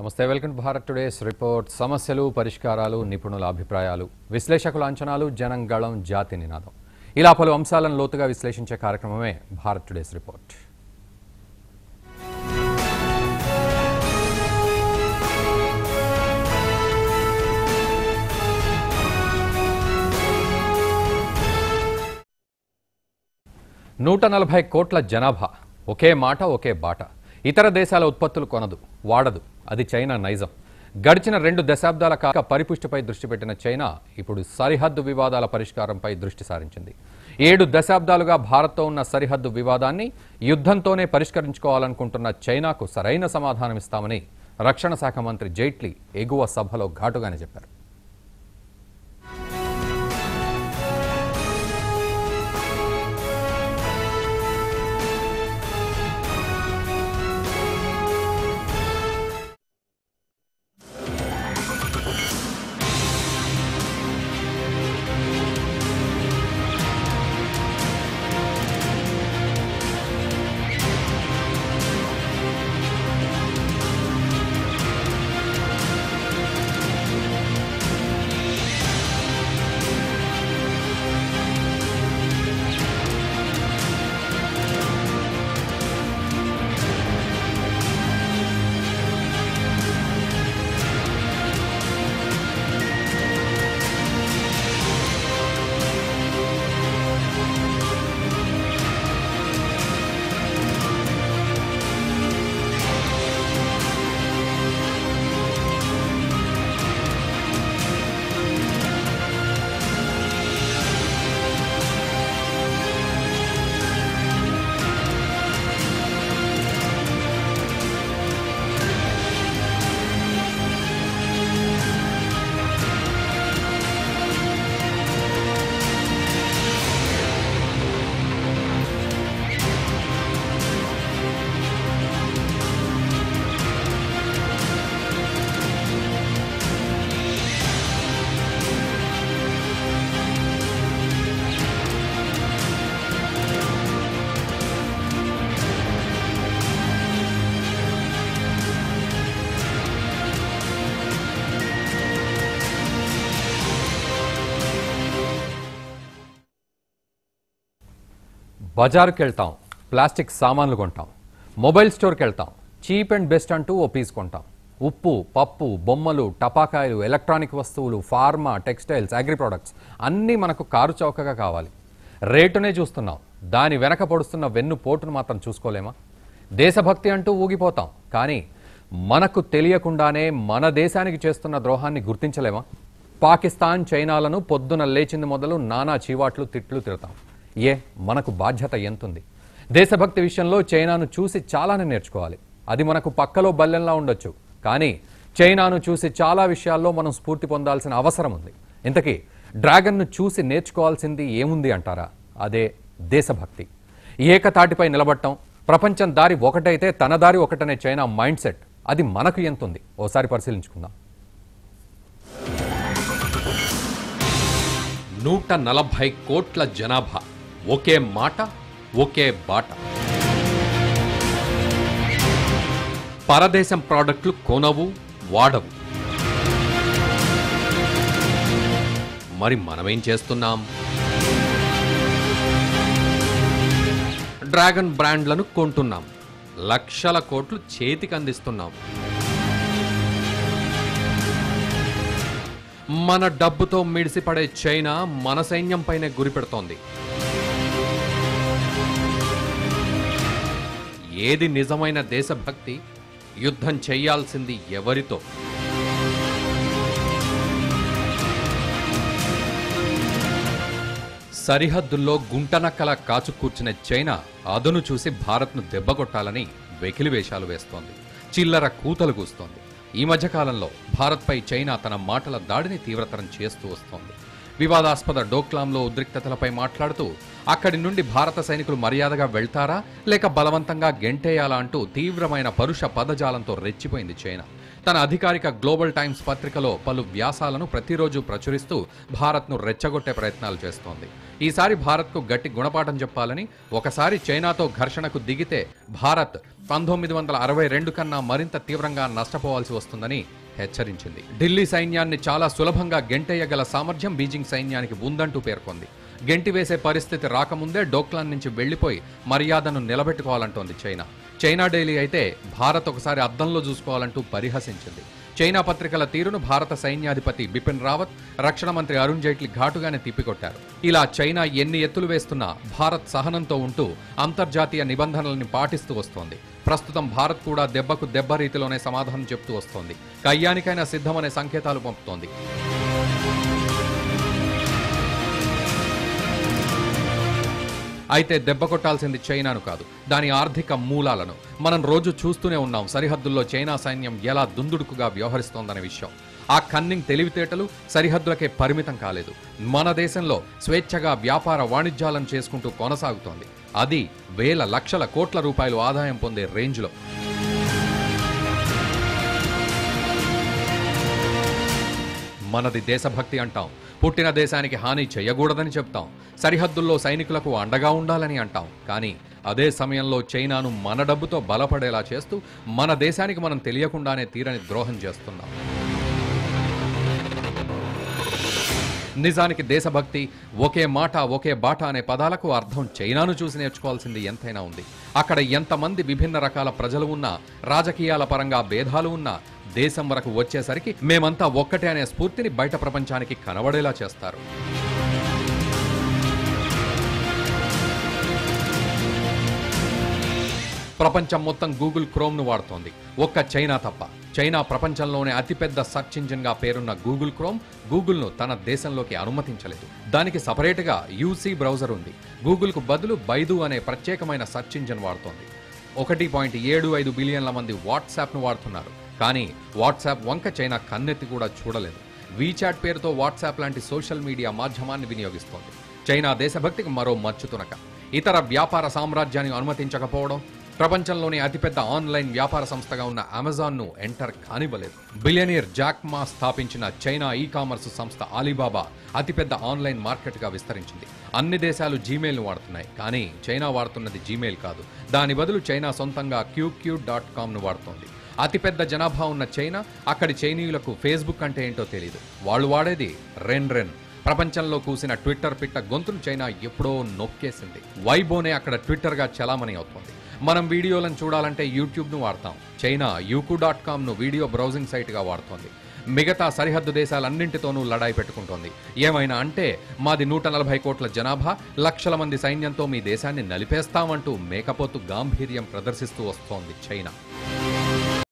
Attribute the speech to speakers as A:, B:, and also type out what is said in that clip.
A: నమస్తే welcome to Bharat today's report. సమస్యలు, పరిష్కారాలు, నిపుణుల అభిప్రాయాలు, విశ్లేషకుల అంచనాలు, జనంగళం, జాతి నినాదం, ఇలా పలు అంశాలను లోతుగా విశ్లేషించే కార్యక్రమమే భారత్ టుడేస్ రిపోర్ట్. నూట 40 కోట్ల జనాభా, ఒకే మాట ఒకే బాట. ఇతర దేశాల ఉత్పత్తులు కొనదు, వాడదు. అది చైనా నైజం. గడిచిన 2 దశాబ్దాల కాక పరిపుష్టిపై దృష్టి పెట్టిన చైనా ఇప్పుడు సరిహద్దు వివాదాల పరిష్కారంపై దృష్టి సారించింది. 7 దశాబ్దాలుగా భారత్తో ఉన్న సరిహద్దు వివాదాన్ని యుద్ధంతోనే పరిష్కరించుకోవాలనుకుంటున్న చైనాకు సరైన సమాధానమిస్తామని రక్షణ శాఖ మంత్రి జైట్లీ ఎగువ సభలో ఘాటుగానే చెప్పారు. బజారుకి వెళ్తాం, ప్లాస్టిక్ సామాన్లు కొంటాం, మొబైల్ స్టోర్కి వెళ్తాం, చీప్ అండ్ బెస్ట్ అంటూ ఓ పీస్ కొంటాం. ఉప్పు, పప్పు, బొమ్మలు, టపాకాయలు, ఎలక్ట్రానిక్ వస్తువులు, ఫార్మా, టెక్స్టైల్స్, అగ్రి ప్రొడక్ట్స్ అన్నీ మనకు కారు చౌకగా కావాలి. రేటునే చూస్తున్నాం, దాని వెనక పొడుస్తున్న వెన్ను పోటును మాత్రం చూసుకోలేమా? దేశభక్తి అంటూ ఊగిపోతాం, కానీ మనకు తెలియకుండానే మన దేశానికి చేస్తున్న ద్రోహాన్ని గుర్తించలేమా? పాకిస్తాన్, చైనాలను పొద్దున లేచింది మొదలు నానా చీవాట్లు, తిట్లు తిడతాం. మనకు బాధ్యత ఎంతుంది? దేశభక్తి విషయంలో చైనాను చూసి చాలానే నేర్చుకోవాలి. అది మనకు పక్కలో బల్లెంలా ఉండొచ్చు, కానీ చైనాను చూసి చాలా విషయాల్లో మనం స్ఫూర్తి పొందాల్సిన అవసరం ఉంది. ఇంతకీ డ్రాగన్ను చూసి నేర్చుకోవాల్సింది ఏముంది అంటారా? అదే దేశభక్తి. ఏకతాటిపై నిలబడటం, ప్రపంచం దారి ఒకటైతే తన దారి ఒకటనే చైనా మైండ్ సెట్, అది మనకు ఎంతుంది? ఓసారి పరిశీలించుకుందాం. 140 కోట్ల జనాభా, ఒకే మాట ఒకే బాట. పరదేశం ప్రోడక్ట్లు కొనవు, వాడవు. మరి మనమేం చేస్తున్నాం? డ్రాగన్ బ్రాండ్లను కొంటున్నాం, లక్షల కోట్లు చేతికి అందిస్తున్నాం. మన డబ్బుతో మిడిసిపడే చైనా మన సైన్యంపైనే గురిపెడుతోంది. ఏది నిజమైన దేశభక్తి? యుద్ధం చెయ్యాల్సింది ఎవరితో? సరిహద్దుల్లో గుంటనక్కలా కాచుకూర్చిన చైనా అదను చూసి భారత్ను దెబ్బకొట్టాలని వెకిలి వేషాలు వేస్తోంది, చిల్లర కూతలు కూస్తోంది. ఈ మధ్యకాలంలో భారత్పై చైనా తన మాటల దాడిని తీవ్రతరం చేస్తూ వస్తోంది. వివాదాస్పద డోక్లాంలో ఉద్రిక్తతలపై మాట్లాడుతూ అక్కడి నుండి భారత సైనికులు మర్యాదగా వెళ్తారా లేక బలవంతంగా గెంటేయాలా అంటూ తీవ్రమైన పరుష పదజాలంతో రెచ్చిపోయింది చైనా. తన అధికారిక గ్లోబల్ టైమ్స్ పత్రికలో పలు వ్యాసాలను ప్రతిరోజు ప్రచురిస్తూ భారత్ను రెచ్చగొట్టే ప్రయత్నాలు చేస్తోంది. ఈసారి భారత్కు గట్టి గుణపాఠం చెప్పాలని, ఒకసారి చైనాతో ఘర్షణకు దిగితే భారత్ 1962 కన్నా మరింత తీవ్రంగా నష్టపోవాల్సి వస్తుందని హెచ్చరించింది. ఢిల్లీ సైన్యాన్ని చాలా సులభంగా గెంటేయగల సామర్థ్యం బీజింగ్ సైన్యానికి ఉందంటూ పేర్కొంది. గెంటివేసే పరిస్థితి రాకముందే డోక్లాన్ నుంచి వెళ్లిపోయి మర్యాదను నిలబెట్టుకోవాలంటోంది చైనా. చైనా డైలీ అయితే భారత్ ఒకసారి అద్దంలో చూసుకోవాలంటూ పరిహసించింది. చైనా పత్రికల తీరును భారత సైన్యాధిపతి బిపిన్ రావత్, రక్షణ మంత్రి అరుణ్ జైట్లీ ఘాటుగానే తిప్పికొట్టారు. ఇలా చైనా ఎన్ని ఎత్తులు వేస్తున్నా భారత్ సహనంతో ఉంటూ అంతర్జాతీయ నిబంధనల్ని పాటిస్తూ వస్తోంది. ప్రస్తుతం భారత్ కూడా దెబ్బకు దెబ్బ రీతిలోనే సమాధానం చెప్తూ వస్తోంది. కయ్యానికైనా సిద్ధమనే సంకేతాలు పంపుతోంది. అయితే దెబ్బ కొట్టాల్సింది చైనాను కాదు, దాని ఆర్థిక మూలాలను. మనం రోజు చూస్తూనే ఉన్నాం సరిహద్దుల్లో చైనా సైన్యం ఎలా దుందుడుకుగా వ్యవహరిస్తోందనే విషయం. ఆ కన్నింగ్ తెలివితేటలు సరిహద్దులకే పరిమితం కాలేదు. మన దేశంలో స్వేచ్ఛగా వ్యాపార వాణిజ్యాలను చేసుకుంటూ కొనసాగుతోంది. అది వేల లక్షల కోట్ల రూపాయలు ఆదాయం పొందే రేంజ్లో. మనది దేశభక్తి అంటాం, పుట్టిన దేశానికి హాని చేయకూడదని చెప్తాం, సరిహద్దుల్లో సైనికులకు అండగా ఉండాలని అంటాం. కానీ అదే సమయంలో చైనాను మన డబ్బుతో బలపడేలా చేస్తూ మన దేశానికి మనం తెలియకుండానే తీరని ద్రోహం చేస్తున్నాం. నిజానికి దేశభక్తి, ఒకే మాట ఒకే బాట అనే పదాలకు అర్థం చైనాను చూసి నేర్చుకోవాల్సింది ఎంతైనా ఉంది. అక్కడ ఎంతమంది విభిన్న రకాల ప్రజలు ఉన్నా, రాజకీయాల పరంగా భేదాలు ఉన్నా, దేశం వరకు వచ్చేసరికి మేమంతా ఒక్కటే అనే స్ఫూర్తిని బయట ప్రపంచానికి కనబడేలా చేస్తారు. ప్రపంచం మొత్తం గూగుల్ క్రోమ్ను వాడుతోంది, ఒక్క చైనా తప్ప. చైనా ప్రపంచంలోనే అతిపెద్ద సెర్చ్ ఇంజిన్ గా పేరున్న గూగుల్ క్రోమ్ గూగుల్ను తన దేశంలోకి అనుమతించలేదు. దానికి సపరేట్గా యూసీ బ్రౌజర్ ఉంది. గూగుల్కు బదులు బైదు అనే ప్రత్యేకమైన సెర్చ్ ఇంజిన్ వాడుతోంది. 1.75 బిలియన్ల మంది వాట్సాప్ను వాడుతున్నారు. కానీ వాట్సాప్ వంక చైనా కన్నెత్తి కూడా చూడలేదు. వీచాట్ పేరుతో వాట్సాప్ లాంటి సోషల్ మీడియా మాధ్యమాన్ని వినియోగిస్తోంది. చైనా దేశభక్తికి మరో మచ్చుతునక. ఇతర వ్యాపార సామ్రాజ్యాన్ని అనుమతించకపోవడం, ప్రపంచంలోని అతిపెద్ద ఆన్లైన్ వ్యాపార సంస్థగా ఉన్న అమెజాన్ను ఎంటర్ కానివ్వలేదు. బిలియనీర్ జాక్ మా స్థాపించిన చైనా ఈ కామర్స్ సంస్థ అలీబాబా అతిపెద్ద ఆన్లైన్ మార్కెట్గా విస్తరించింది. అన్ని దేశాలు జీమెయిల్ను వాడుతున్నాయి, కానీ చైనా వాడుతున్నది జీమెయిల్ కాదు. దాని బదులు చైనా సొంతంగా QQ.com వాడుతోంది. అతిపెద్ద జనాభా ఉన్న చైనా, అక్కడి చైనీయులకు ఫేస్బుక్ అంటే ఏంటో తెలియదు. వాళ్ళు వాడేది రెన్. ప్రపంచంలో కూసిన ట్విట్టర్ పిట్ట గొంతును చైనా ఎప్పుడో నొక్కేసింది. వైబోనే అక్కడ ట్విట్టర్గా చలామణి అవుతోంది. మనం వీడియోలను చూడాలంటే యూట్యూబ్ను వాడతాం. చైనా Youku.comను వీడియో బ్రౌజింగ్ సైట్గా వాడుతోంది. మిగతా సరిహద్దు దేశాలన్నింటితోనూ లడాయి పెట్టుకుంటోంది. ఏమైనా అంటే మాది 140 కోట్ల జనాభా, లక్షల మంది సైన్యంతో మీ దేశాన్ని నలిపేస్తామంటూ మేకపోతు గాంభీర్యం ప్రదర్శిస్తూ వస్తోంది చైనా.